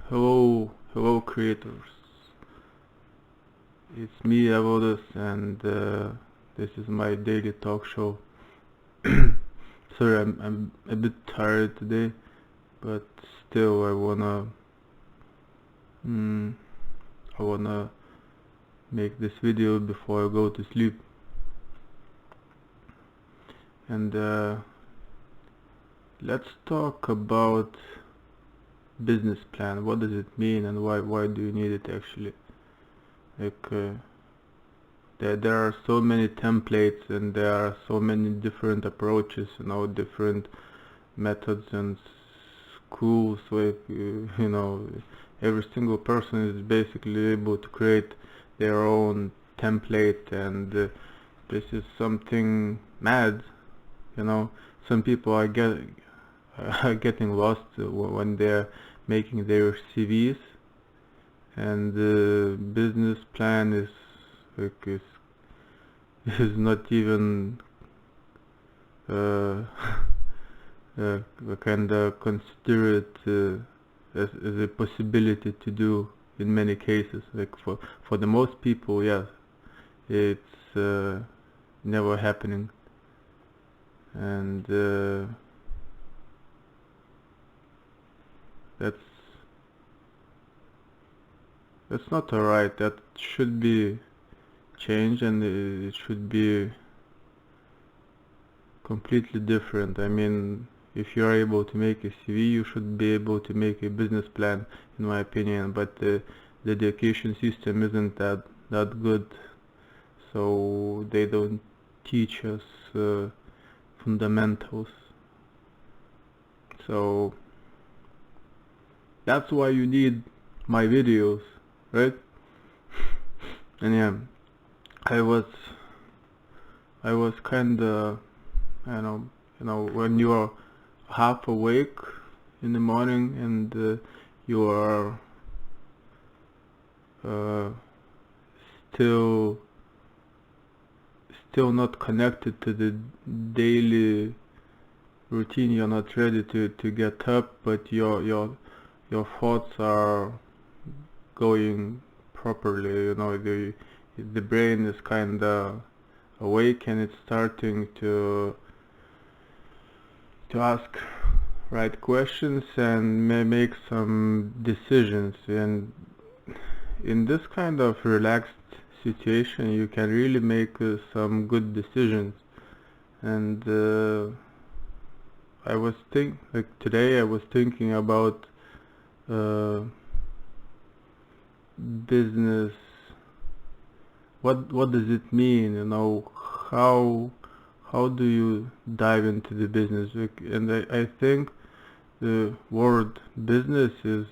Hello creators. It's me Avodas and this is my daily talk show. Sorry, I'm a bit tired today, but still mm, I wanna make this video before I go to sleep. And let's talk about business plan. What does it mean and why do you need it actually? Like there are so many templates and there are so many different approaches, different methods and schools. So if every single person is basically able to create their own template, and this is something mad. Some people are getting lost when they're making their CVs, and the business plan like is is not even uh, kind of consider it as a possibility to do in many cases. Like for the most people, yes, it's never happening, and that's that's not alright. That should be changed, and it should be completely different. I mean, if you are able to make a CV, you should be able to make a business plan, in my opinion. But the education system isn't that good, so they don't teach us fundamentals. So that's why you need my videos, right? And yeah, I was kinda, I know, when you are half awake in the morning and you are uh, still not connected to the daily routine. You're not ready to get up, but your thoughts are going properly. The brain is kinda awake, and it's starting to ask right questions and may make some decisions. And in this kind of relaxed situation, you can really make some good decisions. And today I was thinking about uh, business. What does it mean? How how do you dive into the business? And I think the word business is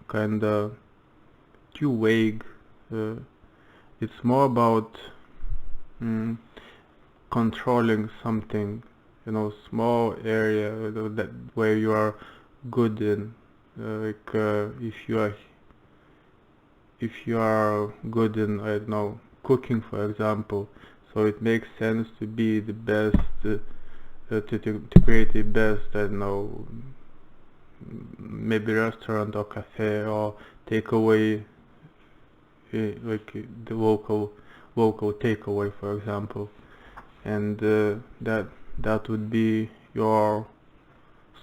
kind of too vague. Uh, it's more about mm, controlling something, small area that where you are good in. If you are good in, I don't know, cooking, for example, so it makes sense to be the best, to create the best, I don't know, maybe restaurant or cafe or takeaway, the local takeaway, for example. And that would be your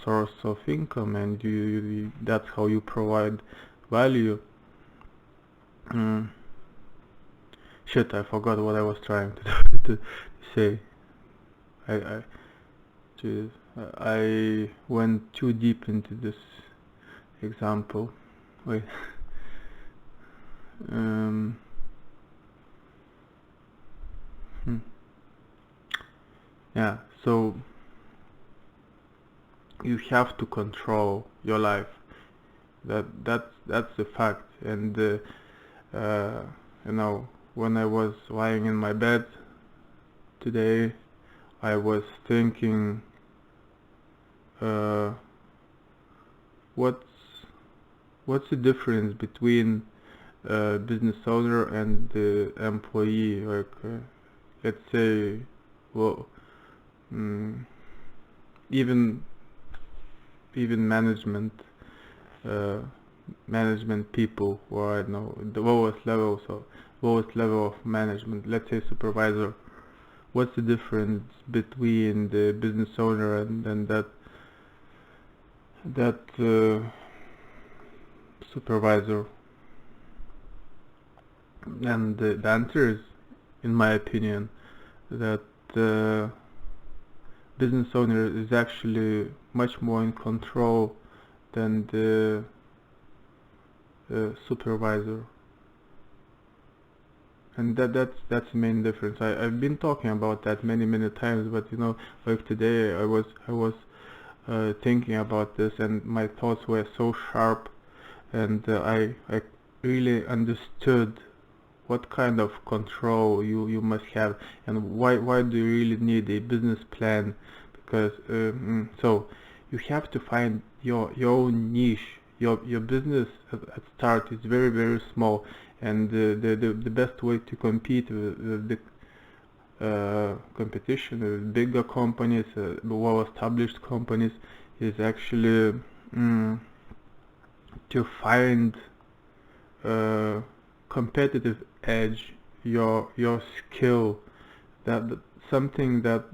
source of income, and that's how you provide value. mm. Shit, I forgot what I was trying to say. I Jeez, I went too deep into this example. Wait. um hmm. Yeah, so you have to control your life. That's the fact. And uh, when I was lying in my bed today, I was thinking, uh, what's the difference between business owner and the employee? Let's say, well, mm, even management. Uh, management people who are, you know, the lowest level, so lowest level of management, let's say supervisor. What's the difference between the business owner and that supervisor? And the answer is, in my opinion, that the business owner is actually much more in control than the supervisor. And that's the main difference. I've been talking about that many times, but you know, like today I was thinking about this, and my thoughts were so sharp, and I really understood what kind of control you must have, and why do you really need a business plan. Because so you have to find your own niche. Your business at start is very small, and the best way to compete with the competition with bigger companies, well established companies, is actually to find competitive edge, your skill, that something that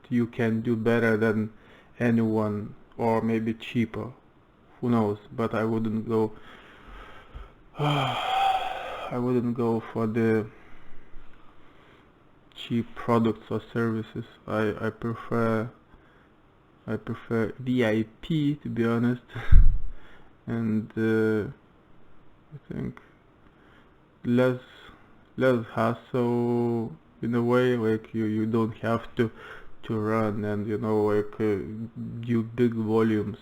you can do better than anyone, or maybe cheaper, who knows. But I wouldn't go I wouldn't go for the cheap products or services. I prefer VIP, to be honest. And I think less less hassle, in a way, like you don't have to run and, you know, like do big volumes.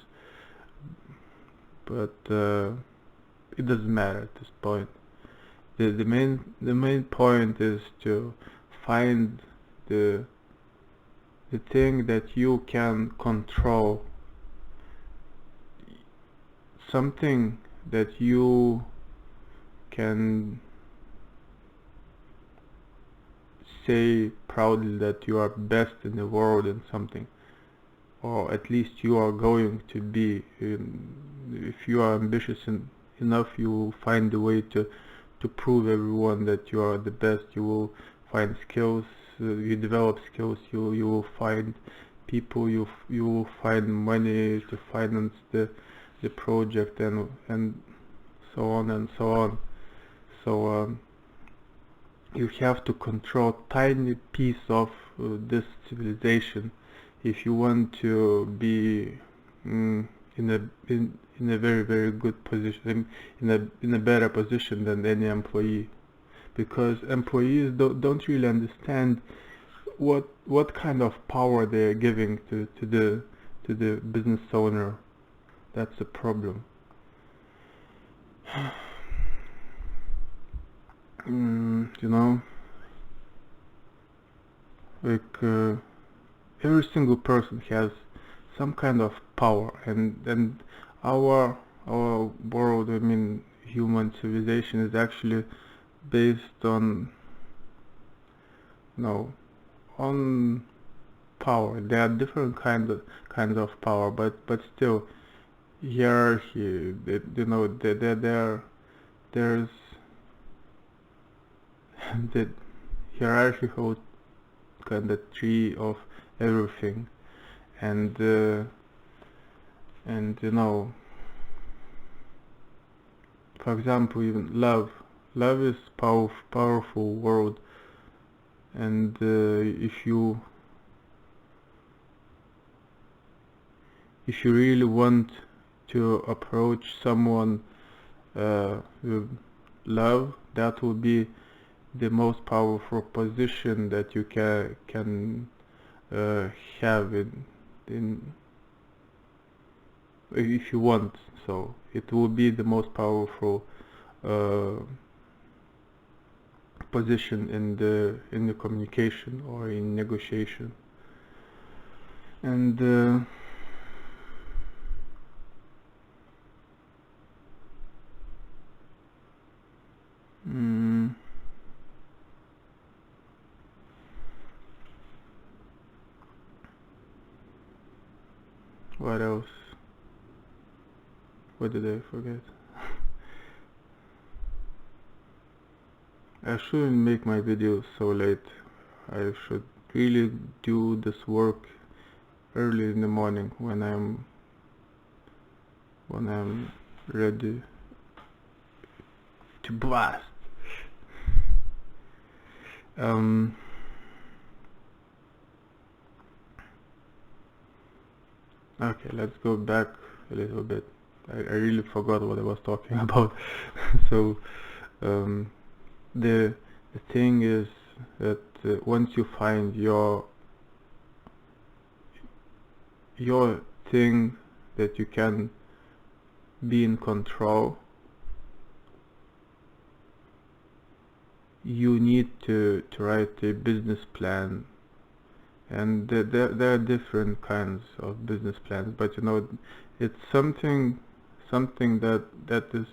But it doesn't matter at this point. The main point is to find the the thing that you can control, something that you can say proudly that you are best in the world in something, or at least you are going to be. If you are ambitious enough, you will find a way to prove everyone that you are the best. You will find skills, you develop skills, you will find people, you will find money to finance the project, and so on and so on. So you have to control tiny piece of this civilization if you want to be in a very good position, in a better position than any employee. Because employees don't really understand what kind of power they're giving to the business owner. That's the problem. You know, like every single person has some kind of power, and our world, I mean human civilization, is actually based on, you know, on power. There are different kinds of power, but still hierarchy. You know, there's the hierarchical kind of tree of everything, and you know, for example, even love is powerful word. And if you really want to approach someone with love, that will be the most powerful position that you can have in if you want. So it will be the most powerful uh, position in the communication or in negotiation. And what else? What did I forget? I shouldn't make my videos so late. I should really do this work early in the morning when I'm ready to blast. Okay, let's go back a little bit. I really forgot what I was talking about. So the thing is that once you find your thing that you can be in control, you need to write a business plan. And there are different kinds of business plans, but you know, it's something that is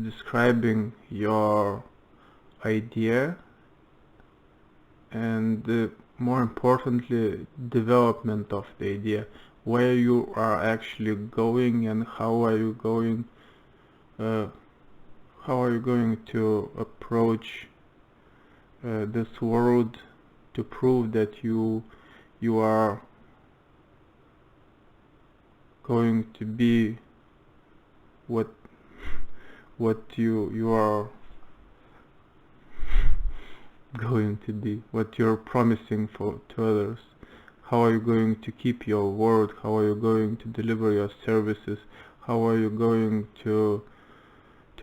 describing your idea, and more importantly, development of the idea, where you are actually going and how are you going to approach this world to prove that you are going to be what you are going to be, what you're promising to others. How are you going to keep your word? How are you going to deliver your services? How are you going to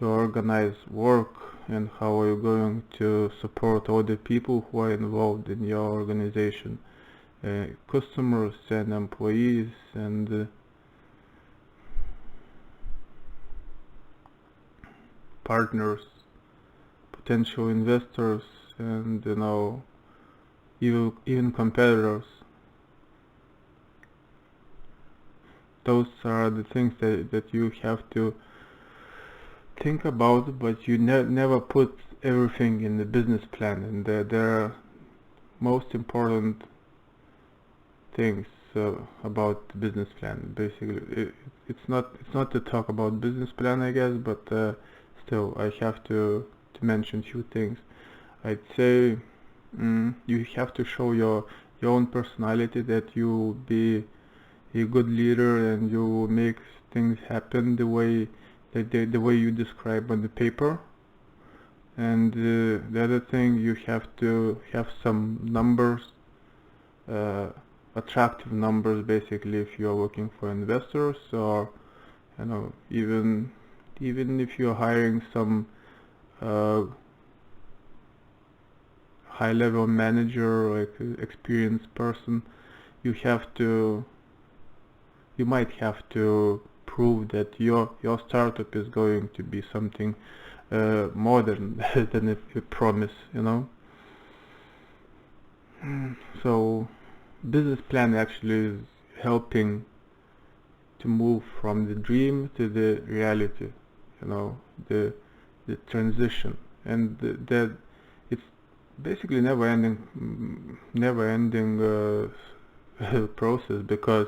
organize work, and how are you going to support all the people who are involved in your organization, customers and employees and partners, potential investors, and you know, even competitors. Those are the things that you have to think about, but you never put everything in the business plan. And there are most important things about the business plan. Basically, it's not to talk about business plan, I guess, but still I have to mention few things. I'd say you have to show your own personality, that you be a good leader and you make things happen the way you describe on the paper. And the other thing, you have to have some numbers, attractive numbers, basically, if you are working for investors, or you know, even if you're hiring some high-level manager or experienced person, you might have to prove that your startup is going to be something more than a promise, you know. So business plan actually is helping to move from the dream to the reality, you know, the transition, and that it's basically never ending process, because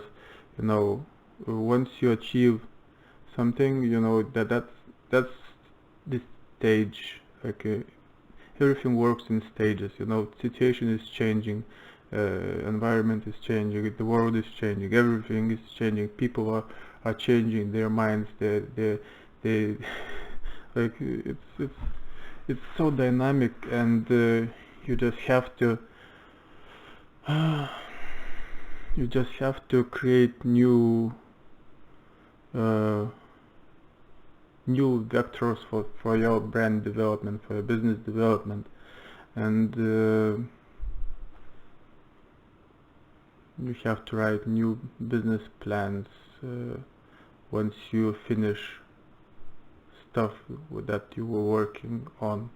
you know, once you achieve something, you know, that's the stage. Like everything works in stages, you know. Situation is changing, environment is changing, the world is changing, everything is changing, people are changing their minds, they like it's so dynamic, and you just have to create new vectors for your brand development, for your business development, and you have to write new business plans once you finish stuff that you were working on.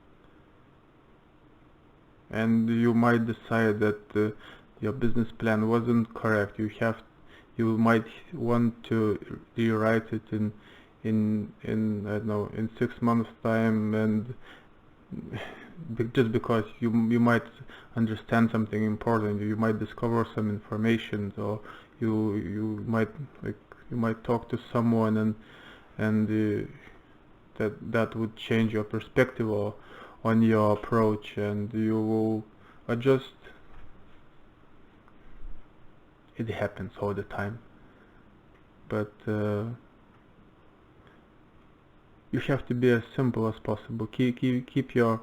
And you might decide that your business plan wasn't correct. You might want to rewrite it in I don't know, in 6 months time, and just because you might understand something important, you might discover some information, or you might talk to someone, and that would change your perspective on your approach, and you will adjust. It happens all the time, but you have to be as simple as possible. Keep your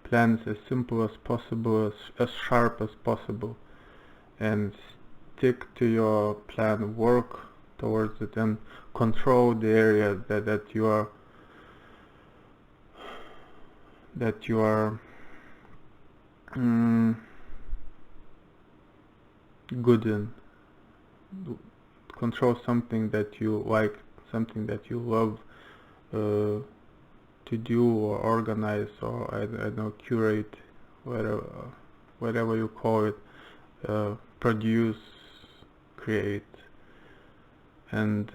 plans as simple as possible, as sharp as possible, and stick to your plan, work towards it, and control the area that you are good in. Control something that you like, something that you love to do or organize, or I don't know, curate, whatever you call it, produce, create, and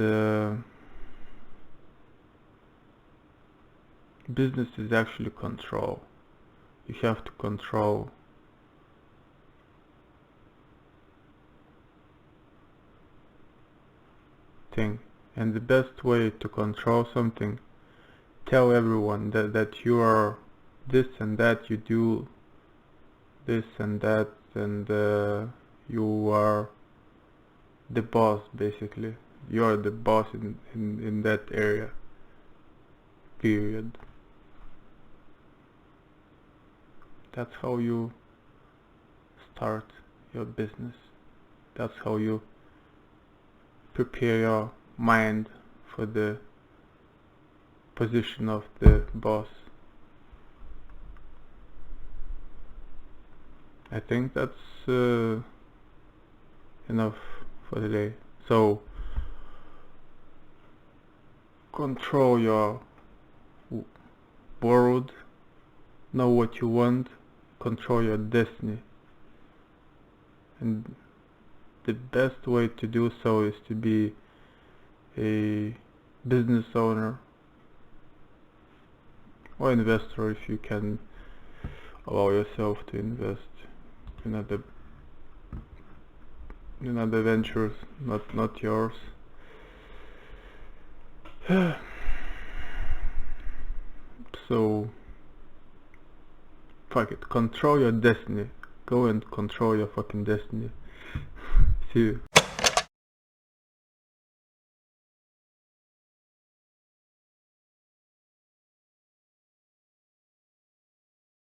business is actually control. You have to control thing, and the best way to control something, tell everyone that you are this and that, you do this and that, and you are the boss. Basically, you are the boss in that area, period. That's how you start your business. That's how you prepare your mind for the position of the boss. I think that's enough for today. So control your world, know what you want, control your destiny, and the best way to do so is to be a business owner or investor, if you can allow yourself to invest in other ventures, not yours. So fuck it, control your destiny. Go and control your fucking destiny. See you.